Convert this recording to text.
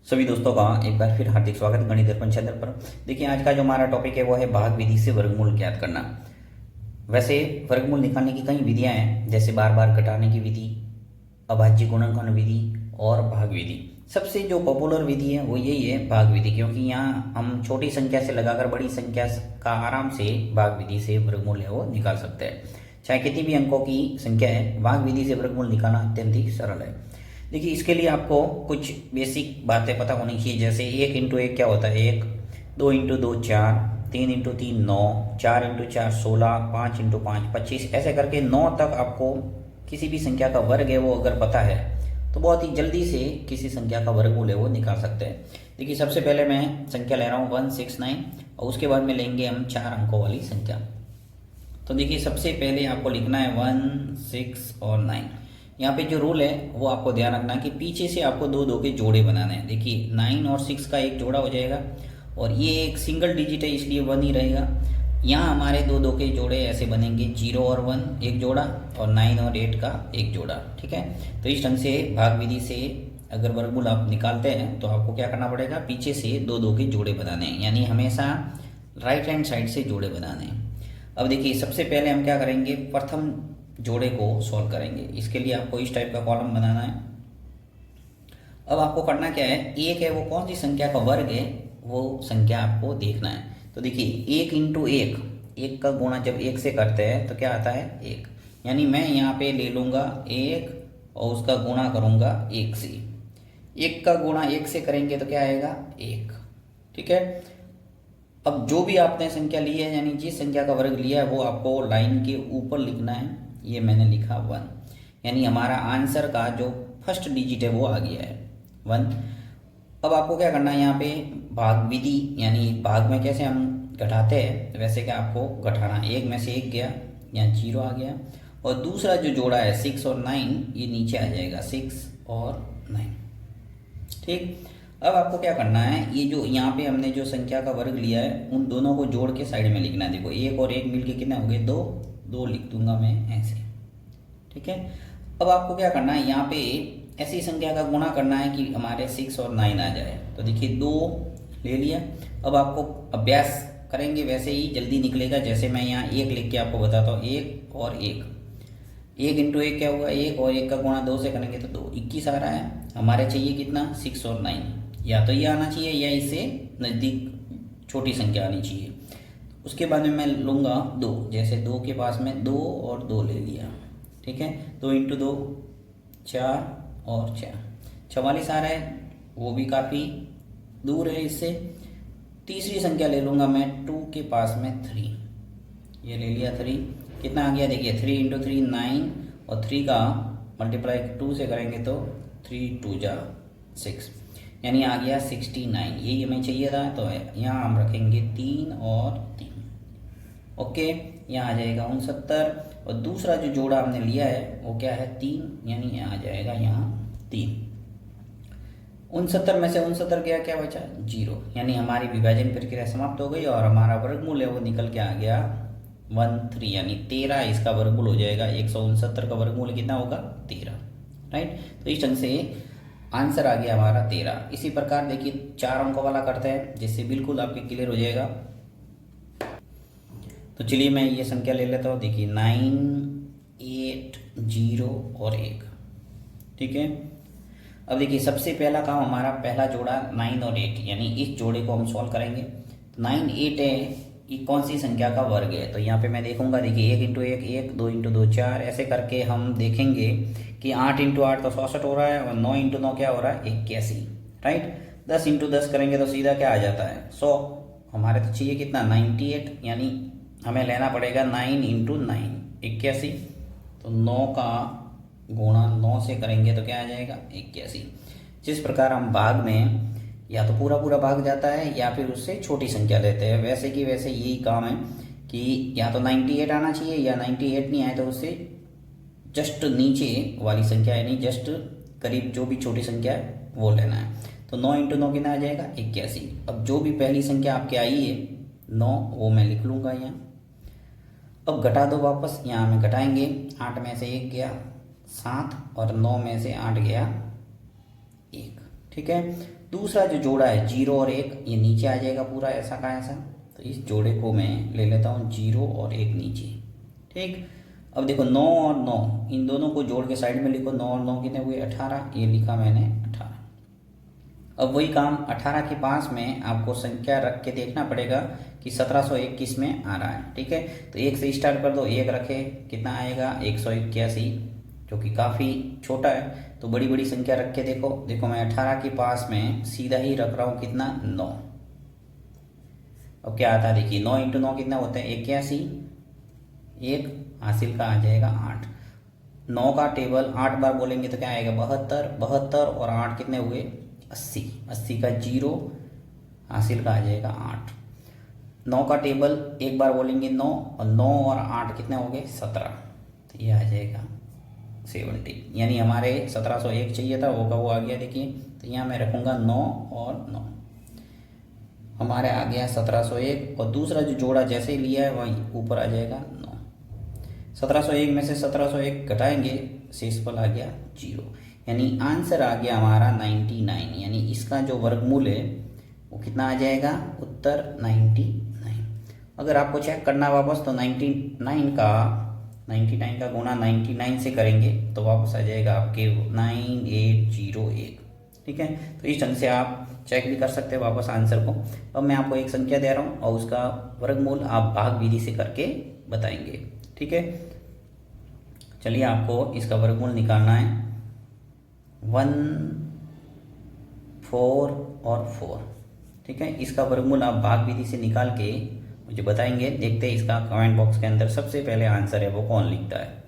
सभी दोस्तों का एक बार फिर हार्दिक स्वागत गणित दर्पण चैनल पर। देखिए, आज का जो हमारा टॉपिक है वो है भाग विधि से वर्गमूल ज्ञात करना। वैसे वर्गमूल निकालने की कई विधियां हैं, जैसे बार बार घटाने की विधि, अभाज्य गुणनखंड विधि और भाग विधि। सबसे जो पॉपुलर विधि है वो यही है भाग विधि, क्योंकि यहाँ हम छोटी संख्या से लगाकर बड़ी संख्या का आराम से भाग विधि से वर्गमूल है वो निकाल सकते हैं। चाहे कितनी भी अंकों की संख्या है, भाग विधि से वर्गमूल निकालना अत्यंत ही सरल है। देखिए, इसके लिए आपको कुछ बेसिक बातें पता होनी चाहिए, जैसे 1 × 1 क्या होता है 1, 2 × 2 4, 3 × 3 9, 4 × 4 16, 5 × 5 25, ऐसे करके 9 तक आपको किसी भी संख्या का वर्ग है वो अगर पता है तो बहुत ही जल्दी से किसी संख्या का वर्गमूल है वो निकाल सकते हैं। देखिए, सबसे पहले मैं संख्या ले रहा हूँ 169 और उसके बाद में लेंगे हम 4 अंकों वाली संख्या। तो देखिए, सबसे पहले आपको लिखना है 1 6 और 9। यहाँ पे जो रूल है वो आपको ध्यान रखना है कि पीछे से आपको दो दो के जोड़े बनाने हैं। देखिए, 9 और 6 का एक जोड़ा हो जाएगा और ये एक सिंगल डिजिट है इसलिए 1 ही रहेगा। यहाँ हमारे दो दो के जोड़े ऐसे बनेंगे, 0 और 1 एक जोड़ा और 9 और 8 का एक जोड़ा। ठीक है, तो इस ढंग से भाग विधि से अगर वर्गमूल आप निकालते हैं तो आपको क्या करना पड़ेगा, पीछे से दो दो के जोड़े बनाने हैं, यानी हमेशा राइट हैंड साइड से जोड़े बनाने हैं। अब देखिए, सबसे पहले हम क्या करेंगे, प्रथम जोड़े को सॉल्व करेंगे। इसके लिए आपको इस टाइप का कॉलम बनाना है। अब आपको करना क्या है, एक है वो कौन सी संख्या का वर्ग है वो संख्या आपको देखना है। तो देखिए, 1 × 1, एक का गुणा जब एक से करते हैं तो क्या आता है 1, यानी मैं यहाँ पे ले लूँगा 1 और उसका गुणा करूँगा 1 से। 1 का गुणा 1 से करेंगे तो क्या आएगा 1। ठीक है, अब जो भी आपने संख्या ली है, यानी जिस संख्या का वर्ग लिया है वो आपको लाइन के ऊपर लिखना है। ये मैंने लिखा 1, यानी हमारा आंसर का जो फर्स्ट डिजिट है वो आ गया है 1। अब आपको क्या करना है, यहाँ पे भाग विधि यानी भाग में कैसे हम घटाते हैं वैसे क्या आपको घटाना है। एक में से एक गया, यहाँ 0 आ गया और दूसरा जो जोड़ा है 6 और 9 ये नीचे आ जाएगा, 6 और 9। ठीक, अब आपको क्या करना है, ये जो यहाँ पे हमने जो संख्या का वर्ग लिया है उन दोनों को जोड़ के साइड में लिखना है। देखो, 1 और 1 मिलके कितने हो गए 2, 2 लिख दूंगा मैं ऐसे। ठीक है, अब आपको क्या करना है, यहाँ पे ऐसी संख्या का गुणा करना है कि हमारे 6 और 9 आ जाए। तो देखिए, 2 ले लिया। अब आपको अभ्यास करेंगे वैसे ही जल्दी निकलेगा, जैसे मैं यहाँ 1 लिख के आपको बताता हूँ, 1 और 1, 1 × 1 क्या होगा 1 और 1 का गुणा 2 से करेंगे तो 2, 21 आ रहा है। हमारे चाहिए कितना 6 और 9, या तो ये आना चाहिए या इससे नज़दीक छोटी संख्या आनी चाहिए। उसके बाद में मैं लूँगा 2, जैसे 2 के पास में 2 और 2 ले लिया। ठीक है, 2 × 2 4 और 4 44 आ रहा है, वो भी काफ़ी दूर है इससे। तीसरी संख्या ले लूँगा मैं 2 के पास में 3, ये ले लिया 3, कितना आ गया देखिए 3 × 3 9 और 3 का मल्टीप्लाई 2 से करेंगे तो 3 2 जा 6, यानी आ गया 69। यही हमें चाहिए था, तो यहाँ हम रखेंगे 3 और 3। ओके, यहाँ आ जाएगा 69 और दूसरा जो जोड़ा हमने लिया है वो क्या है 3, यानी आ जाएगा यहाँ 3। 69 में से 69 गया, क्या बचा 0, यानी हमारी विभाजन प्रक्रिया समाप्त हो गई और हमारा वर्गमूल है वो निकल के आ गया 13, यानी 13 इसका वर्गमूल हो जाएगा। 169 का वर्गमूल कितना होगा 13। राइट, तो इस ढंग से आंसर आ गया हमारा 13। इसी प्रकार देखिए 4 अंकों वाला करते हैं जिससे बिल्कुल आपके क्लियर हो जाएगा। तो चलिए मैं ये संख्या ले लेता हूँ। देखिए 9 8 0 और 1। ठीक है, अब देखिए सबसे पहला काम हमारा पहला जोड़ा 9 और 8, यानी इस जोड़े को हम सॉल्व करेंगे। 9 8 है, ये कौन सी संख्या का वर्ग है, तो यहाँ पे मैं देखूंगा। देखिए 1 × 1 1, 2 × 2 4, ऐसे करके हम देखेंगे कि 8 × 8 तो 66 हो रहा है और 9 × 9 क्या हो रहा है 81। राइट, 10 × 10 करेंगे तो सीधा क्या आ जाता है 100। हमारे तो चाहिए कितना 98, यानी हमें लेना पड़ेगा 9 × 9 81। तो 9 का गुणा 9 से करेंगे तो क्या आ जाएगा 81। जिस प्रकार हम भाग में या तो पूरा पूरा भाग जाता है या फिर उससे छोटी संख्या लेते हैं, वैसे कि वैसे यही काम है कि या तो 98 आना चाहिए या 98 नहीं आए तो उससे जस्ट नीचे वाली संख्या यानी जस्ट करीब जो भी छोटी संख्या है वो लेना है। तो 9 × 9 कितना आ जाएगा 81। अब जो भी पहली संख्या आपके आई है 9, वो मैं लिख लूँगा यहाँ। अब घटा दो वापस, यहाँ में घटाएंगे। 8 में से 1 गया 7 और 9 में से 8 गया 1। ठीक है। दूसरा जो जोड़ा है 0 और 1, ये नीचे आ जाएगा पूरा ऐसा का ऐसा। तो इस जोड़े को मैं ले लेता हूँ 0 और 1 नीचे, ठीक। अब देखो 9 और 9, इन दोनों को जोड़ के साइड में लिखो। 9 और 9 कितने हुए? 18, ये लिखा मैंने 18। अब वही काम 18 के पास में आपको संख्या रख के देखना पड़ेगा कि 1701 किस में आ रहा है, ठीक है। तो 1 से स्टार्ट कर दो, 1 रखे, कितना आएगा? 181, जो कि काफ़ी छोटा है। तो बड़ी बड़ी संख्या रख के देखो। देखो मैं 18 के पास में सीधा ही रख रहा हूँ, कितना? 9। अब क्या आता है देखिए, 9 × 9 कितना होता है? 81, एक हासिल का आ जाएगा 8। 9 का टेबल 8 बार बोलेंगे तो क्या आएगा? 72, 72 और 8 कितने हुए? 80। 80 का 0 हासिल का आ जाएगा 8। 9 का टेबल एक बार बोलेंगे 9, और 9 और 8 कितने हो गए? 17। तो ये आ जाएगा 70। यानी हमारे 1701 चाहिए था, वो का वो आ गया। देखिए तो यहाँ मैं रखूँगा 9 और 9, हमारे आ गया 1701। और दूसरा जो जोड़ा जैसे ही लिया है वही ऊपर आ जाएगा 9। 1701 में से 1701 घटाएंगे, शेषफल आ गया 0। यानी आंसर आ गया हमारा 99। यानी इसका जो वर्गमूल है वो कितना आ जाएगा? उत्तर 99। अगर आपको चेक करना वापस, तो 99 का गुणा 99 से करेंगे तो वापस आ जाएगा आपके 9801, ठीक है। तो इस ढंग से आप चेक भी कर सकते हैं वापस आंसर को। अब मैं आपको एक संख्या दे रहा हूँ और उसका वर्गमूल आप भाग विधि से करके बताएंगे, ठीक है। चलिए आपको इसका वर्गमूल निकालना है। 1, 4 और 4, ठीक है। इसका वर्गमूल आप भाग विधि से निकाल के मुझे बताएंगे। देखते हैं इसका कमेंट बॉक्स के अंदर सबसे पहले आंसर है वो कौन लिखता है।